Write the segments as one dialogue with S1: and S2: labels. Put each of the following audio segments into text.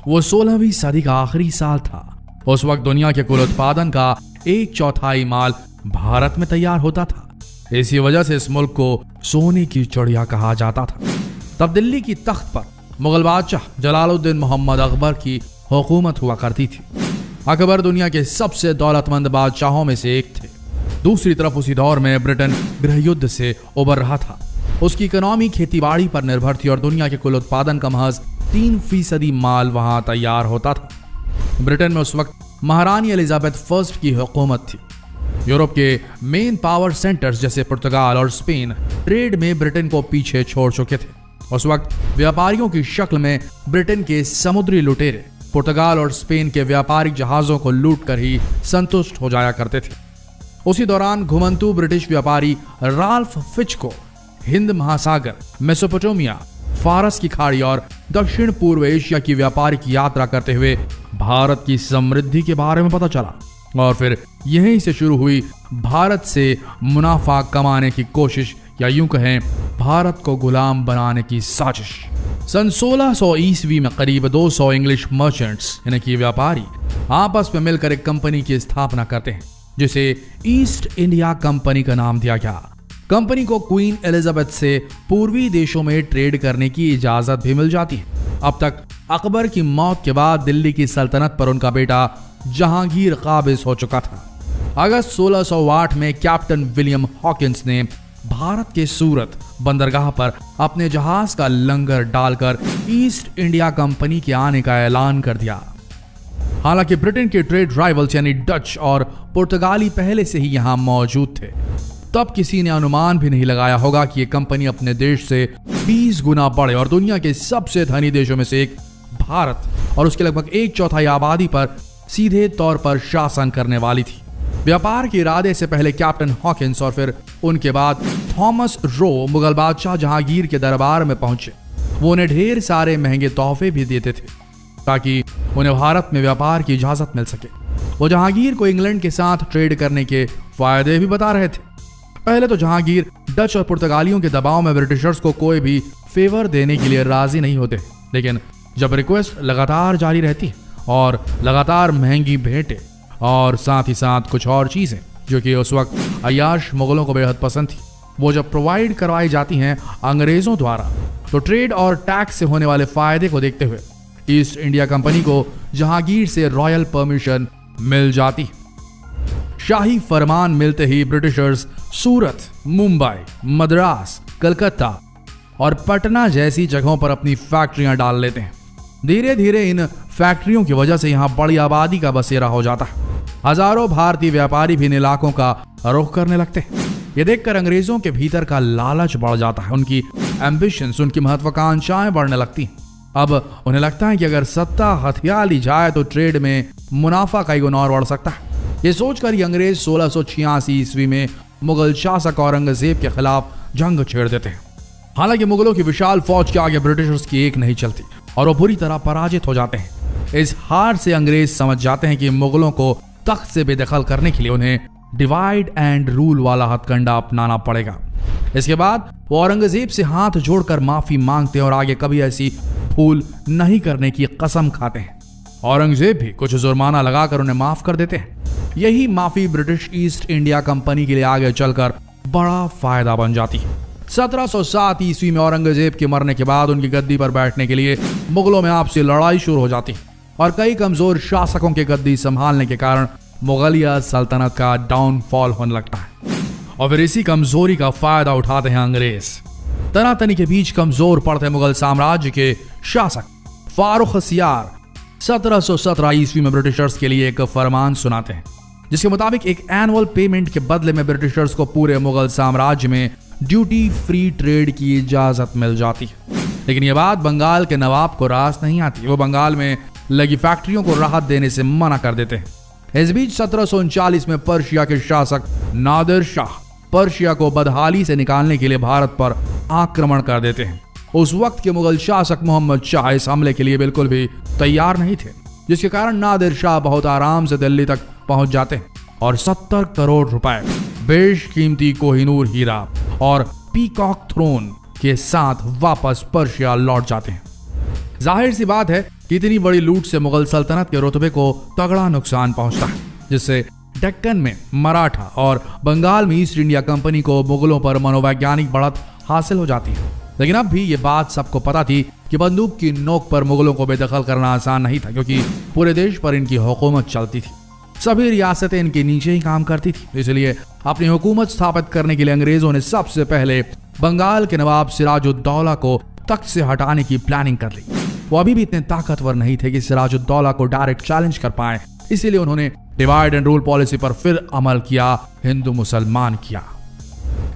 S1: वो 16वीं सदी का आखिरी साल था। उस वक्त दुनिया के कुल उत्पादन का 1/4 माल भारत में तैयार होता था। इसी वजह से इस मुल्क को सोने की चिड़िया कहा जाता था। तब दिल्ली की तख्त पर मुगल बादशाह जलालुद्दीन मोहम्मद अकबर की हुकूमत हुआ करती थी। अकबर दुनिया के सबसे दौलतमंद बादशाहों में से एक थे। दूसरी तरफ उसी दौर में ब्रिटेन गृह युद्ध से उबर रहा था। उसकी इकोनॉमी खेतीबाड़ी पर निर्भर थी और दुनिया के कुल उत्पादन का महज 3% माल वहां तैयार होता था। ब्रिटेन में उस वक्त महारानी एलिजाबेथ फर्स्ट की हुकूमत थी। यूरोप के मेन पावर सेंटर्स जैसे पुर्तगाल और स्पेन ट्रेड में ब्रिटेन को पीछे छोड़ चुके थे। उस वक्त व्यापारियों की शक्ल में ब्रिटेन के समुद्री लुटेरे पुर्तगाल और स्पेन के व्यापारिक जहाजों को लूट कर ही संतुष्ट हो जाया करते थे। उसी दौरान घुमंतू ब्रिटिश व्यापारी राल्फ फिच को हिंद महासागर, मेसोपोटामिया, फारस की खाड़ी और दक्षिण पूर्व एशिया की व्यापारिक यात्रा करते हुए भारत की समृद्धि के बारे में पता चला और फिर यहीं से शुरू हुई भारत से मुनाफा कमाने की कोशिश, या यूं कहें भारत को गुलाम बनाने की साजिश। सन 1600 ईस्वी में करीब 200 इंग्लिश मर्चेंट्स यानी कि व्यापारी आपस में मिलकर एक कंपनी की स्थापना करते हैं जिसे ईस्ट इंडिया कंपनी का नाम दिया गया। कंपनी को क्वीन एलिजाबेथ से पूर्वी देशों में ट्रेड करने की इजाजत भी मिल जाती है। अब तक अकबर की मौत के बाद दिल्ली की सल्तनत पर उनका बेटा जहांगीर काबिज हो चुका था। अगस्त 1608 में कैप्टन विलियम हॉकिंस ने भारत के सूरत बंदरगाह पर अपने जहाज का लंगर डालकर ईस्ट इंडिया कंपनी के आने का ऐलान कर दिया। हालांकि ब्रिटेन के ट्रेड राइवल्स यानी डच और पुर्तगाली पहले से ही यहां मौजूद थे। तब किसी ने अनुमान भी नहीं लगाया होगा कि यह कंपनी अपने देश से 20 गुना बड़े और दुनिया के सबसे धनी देशों में से एक भारत और उसके लगभग 1/4 आबादी पर सीधे तौर पर शासन करने वाली थी। व्यापार के इरादे से पहले कैप्टन हॉकिंस और फिर उनके बाद थॉमस रो मुगल बादशाह जहांगीर के दरबार में पहुंचे। वो उन्हें ढेर सारे महंगे तोहफे भी देते थे ताकि उन्हें भारत में व्यापार की इजाजत मिल सके। वो जहांगीर को इंग्लैंड के साथ ट्रेड करने के फायदे भी बता रहे थे। पहले तो जहांगीर डच और पुर्तगालियों के दबाव में ब्रिटिशर्स को कोई भी फेवर देने के लिए राजी नहीं होते, लेकिन जब रिक्वेस्ट लगातार जारी रहती और लगातार महंगी भेंटें और साथ ही साथ कुछ और चीजें जो कि उस वक्त अय्याश मुगलों को बेहद पसंद थी, वो जब प्रोवाइड करवाई जाती हैं अंग्रेजों द्वारा, तो ट्रेड और टैक्स से होने वाले फायदे को देखते हुए ईस्ट इंडिया कंपनी को जहांगीर से रॉयल परमिशन मिल जाती। शाही फरमान मिलते ही ब्रिटिशर्स सूरत, मुंबई, मद्रास, कलकत्ता और पटना जैसी जगहों पर अपनी फैक्ट्रियां डाल लेते हैं। धीरे धीरे इन फैक्ट्रियों की वजह से यहां बड़ी आबादी का बसेरा हो जाता है। हजारों भारतीय व्यापारी भी इन इलाकों का रुख करने लगते हैं। ये देखकर अंग्रेजों के भीतर का लालच बढ़ जाता है। उनकी एम्बिशंस, उनकी महत्वाकांक्षाएं बढ़ने लगती हैं। अब उन्हें लगता है कि अगर सत्ता हथिया ली जाए तो ट्रेड में मुनाफा कई गुना और बढ़ सकता है। ये सोचकर ही अंग्रेज 1686 ईस्वी में मुगल शासक औरंगजेब के खिलाफ जंग छेड़ देते हैं। हालांकि मुगलों की विशाल फौज के आगे ब्रिटिशर्स की एक नहीं चलती और वो बुरी तरह पराजित हो जाते हैं। इस हार से अंग्रेज समझ जाते हैं कि मुगलों को तख्त से बेदखल करने के लिए उन्हें डिवाइड एंड रूल वाला हथकंडा अपनाना पड़ेगा। इसके बाद वो औरंगजेब से हाथ जोड़कर माफी मांगते हैं और आगे कभी ऐसी भूल नहीं करने की कसम खाते हैं। औरंगजेब भी कुछ जुर्माना लगाकर उन्हें माफ कर देते हैं। यही माफी ब्रिटिश ईस्ट इंडिया कंपनी के लिए आगे चलकर बड़ा फायदा बन जाती है। 1707 ईस्वी में औरंगजेब के मरने के बाद उनकी गद्दी पर बैठने के लिए मुगलों में आपसी लड़ाई शुरू हो जाती है और कई कमजोर शासकों की गद्दी संभालने के कारण मुगलिया सल्तनत का डाउनफॉल होने लगता है और फिर इसी कमजोरी का फायदा उठाते हैं अंग्रेज। तनातनी के बीच कमजोर पड़ते मुगल साम्राज्य के शासक फारूक सियार 1717 ईस्वी में ब्रिटिशर्स के लिए एक फरमान सुनाते हैं जिसके मुताबिक एक एनुअल पेमेंट के बदले में ब्रिटिशर्स को पूरे मुगल साम्राज्य में ड्यूटी फ्री ट्रेड की इजाजत मिल जाती है। लेकिन यह बात बंगाल के नवाब को रास नहीं आती। वो बंगाल में लगी फैक्ट्रियों को राहत देने से मना कर देते हैं। इस बीच 1739 में पर्शिया के शासक नादिर शाह पर्शिया को बदहाली से निकालने के लिए भारत पर आक्रमण कर देते हैं। उस वक्त के मुगल शासक मोहम्मद शाह इस हमले के लिए बिल्कुल भी तैयार नहीं थे, जिसके कारण नादिर शाह बहुत आराम से दिल्ली तक पहुंच जाते हैं और 70 करोड़ रुपए बेशकीमती कोहिनूर हीरा और पीकॉक थ्रोन के साथ वापस पर्शिया लौट जाते हैं। जाहिर सी बात है कि इतनी बड़ी लूट से मुगल सल्तनत के रुतबे को तगड़ा नुकसान पहुंचता है, जिससे डेक्कन में मराठा और बंगाल में ईस्ट इंडिया कंपनी को मुगलों पर मनोवैज्ञानिक बढ़त हासिल हो जाती है। लेकिन अब भी ये बात सबको पता थी कि बंदूक की नोक पर मुगलों को बेदखल करना आसान नहीं था, क्योंकि पूरे देश पर इनकी हुकूमत चलती थी। सभी रियासतें इनके नीचे ही काम करती थी। इसलिए अपनी हुकूमत स्थापित करने के लिए अंग्रेजों ने सबसे पहले बंगाल के नवाब सिराजुद्दौला को तख्त से हटाने की प्लानिंग कर ली। वो अभी भी इतने ताकतवर नहीं थे कि सिराजुद्दौला को डायरेक्ट चैलेंज कर पाए, इसीलिए उन्होंने डिवाइड एंड रूल पॉलिसी पर फिर अमल किया, हिंदू मुसलमान किया।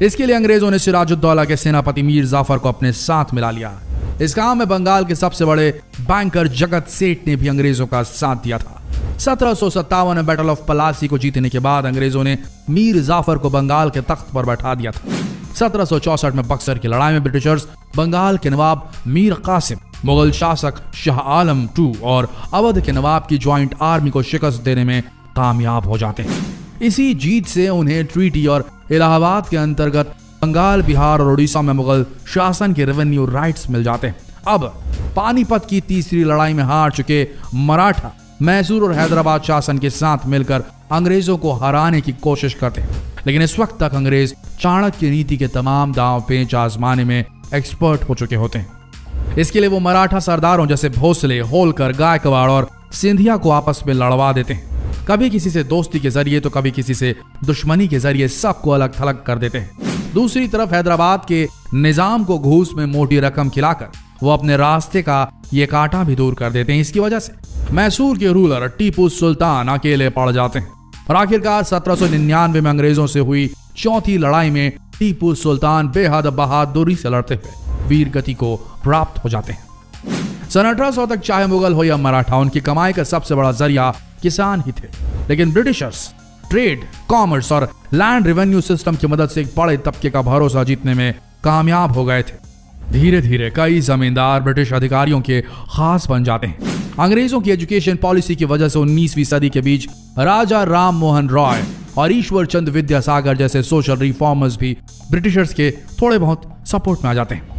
S1: इसके लिए अंग्रेजों ने सिराजुद्दौला के सेनापति मीर जाफर को अपने साथ मिला लिया। इस काम में बंगाल के सबसे बड़े बैंकर जगत सेठ ने भी अंग्रेजों का साथ दिया था। 1757 में बैटल ऑफ पलासी को जीतने के बाद अंग्रेजों ने मीर जाफर को बंगाल के तख्त पर बैठा दिया था। 1764 में बक्सर की लड़ाई में ब्रिटिशर्स बंगाल के नवाब मीर कासिम, मुगल शासक शाह आलम II और अवध के नवाब की ज्वाइंट आर्मी को शिकस्त देने में कामयाब हो जाते हैं। इसी जीत से उन्हें ट्रीटी और इलाहाबाद के अंतर्गत बंगाल, बिहार और उड़ीसा में मुगल शासन के रेवेन्यू राइट्स मिल जाते हैं। अब पानीपत की तीसरी लड़ाई में हार चुके मराठा मैसूर और हैदराबाद शासन के साथ मिलकर अंग्रेजों को हराने की कोशिश करते हैं। लेकिन इस वक्त तक अंग्रेज चाणक्य नीति के तमाम दांव पेच आजमाने में एक्सपर्ट हो चुके होते हैं। इसके लिए वो मराठा सरदारों जैसे भोसले, होलकर, गायकवाड़ और सिंधिया को आपस में लड़वा देते हैं। कभी किसी से दोस्ती के जरिए तो कभी किसी से दुश्मनी के जरिए सबको अलग थलग कर देते हैं। दूसरी तरफ हैदराबाद के निजाम को घूस में मोटी रकम खिलाकर वो अपने रास्ते का ये कांटा भी दूर कर देते हैं। इसकी वजह से मैसूर के रूलर टीपू सुल्तान अकेले पड़ जाते हैं और आखिरकार 1799 में अंग्रेजों से हुई चौथी लड़ाई में टीपू सुल्तान बेहद बहादुरी से लड़ते हुए वीर गति को प्राप्त हो जाते हैं। सन 1800 तक चाहे मुगल हो या मराठा, उनकी कमाई का सबसे बड़ा जरिया किसान ही थे। लेकिन ब्रिटिशर्स ट्रेड, कॉमर्स और लैंड रेवेन्यू सिस्टम की मदद से एक बड़े तबके का भरोसा जीतने में कामयाब हो गए थे। धीरे धीरे कई जमींदार ब्रिटिश अधिकारियों के खास बन जाते हैं। अंग्रेजों की एजुकेशन पॉलिसी की वजह से 19वीं सदी के बीच राजा राम मोहन रॉय और ईश्वर चंद्र विद्यासागर जैसे सोशल रिफॉर्मर्स भी ब्रिटिशर्स के थोड़े बहुत सपोर्ट में आ जाते हैं।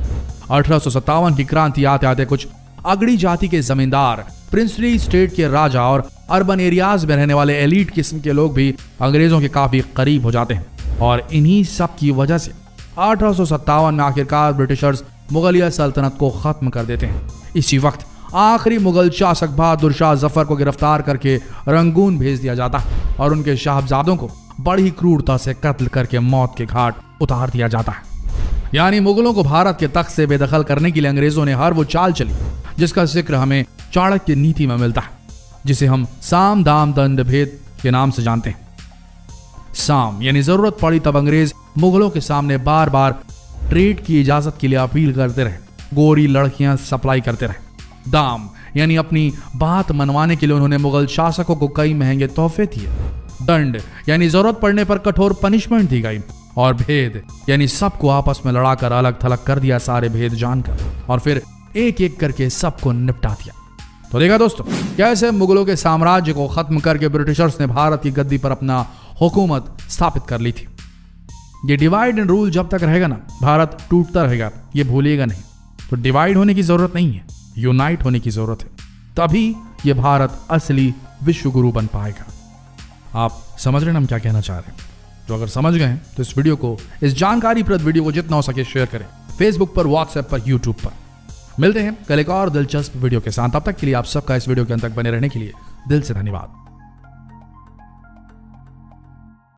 S1: 1857 की क्रांति आते आते कुछ अगड़ी जाति के जमींदार, प्रिंसली स्टेट के राजा और अर्बन एरियाज में रहने वाले एलीट किस्म के लोग भी अंग्रेजों के काफी करीब हो जाते हैं और इन्हीं सब की वजह से 1857 में आखिरकार ब्रिटिशर्स मुगलिया सल्तनत को खत्म कर देते हैं। इसी वक्त आखिरी मुगल शासक बहादुर शाह जफर को गिरफ्तार करके रंगून भेज दिया जाता है और उनके साहबजादों को बड़ी क्रूरता से कत्ल करके मौत के घाट उतार दिया जाता है। यानी मुगलों को भारत के तख्त से बेदखल करने के लिए अंग्रेजों ने हर वो चाल चली जिसका जिक्र हमें चाणक्य नीति में मिलता है, जिसे हम साम दाम दंड भेद के नाम से जानते हैं। साम यानी जरूरत पड़ी तब अंग्रेज मुगलों के सामने बार बार ट्रेड की इजाजत के लिए अपील करते रहे, गोरी लड़कियां सप्लाई करते रहे। दाम यानी अपनी बात मनवाने के लिए उन्होंने मुगल शासकों को कई महंगे तोहफे दिए। दंड यानी जरूरत पड़ने पर कठोर पनिशमेंट दी गई। और भेद यानी सबको आपस में लड़ाकर अलग थलग कर दिया, सारे भेद जानकर, और फिर एक एक करके सबको निपटा दिया। तो देखा दोस्तों कैसे मुगलों के साम्राज्य को खत्म करके ब्रिटिशर्स ने भारत की गद्दी पर अपना हुकूमत स्थापित कर ली थी। ये डिवाइड एंड रूल जब तक रहेगा ना, भारत टूटता रहेगा, ये भूलिएगा नहीं। तो डिवाइड होने की जरूरत नहीं है, यूनाइट होने की जरूरत है, तभी ये भारत असली विश्व गुरु बन पाएगा। आप समझ रहे हैं हम क्या कहना चाह रहे हैं? तो अगर समझ गए हैं तो इस वीडियो को, इस जानकारीप्रद वीडियो को जितना हो सके शेयर करें, फेसबुक पर, व्हाट्सएप पर, यूट्यूब पर। मिलते हैं कल एक और दिलचस्प वीडियो के साथ। तब तक के लिए आप सबका इस वीडियो के अंत तक बने रहने के लिए दिल से धन्यवाद।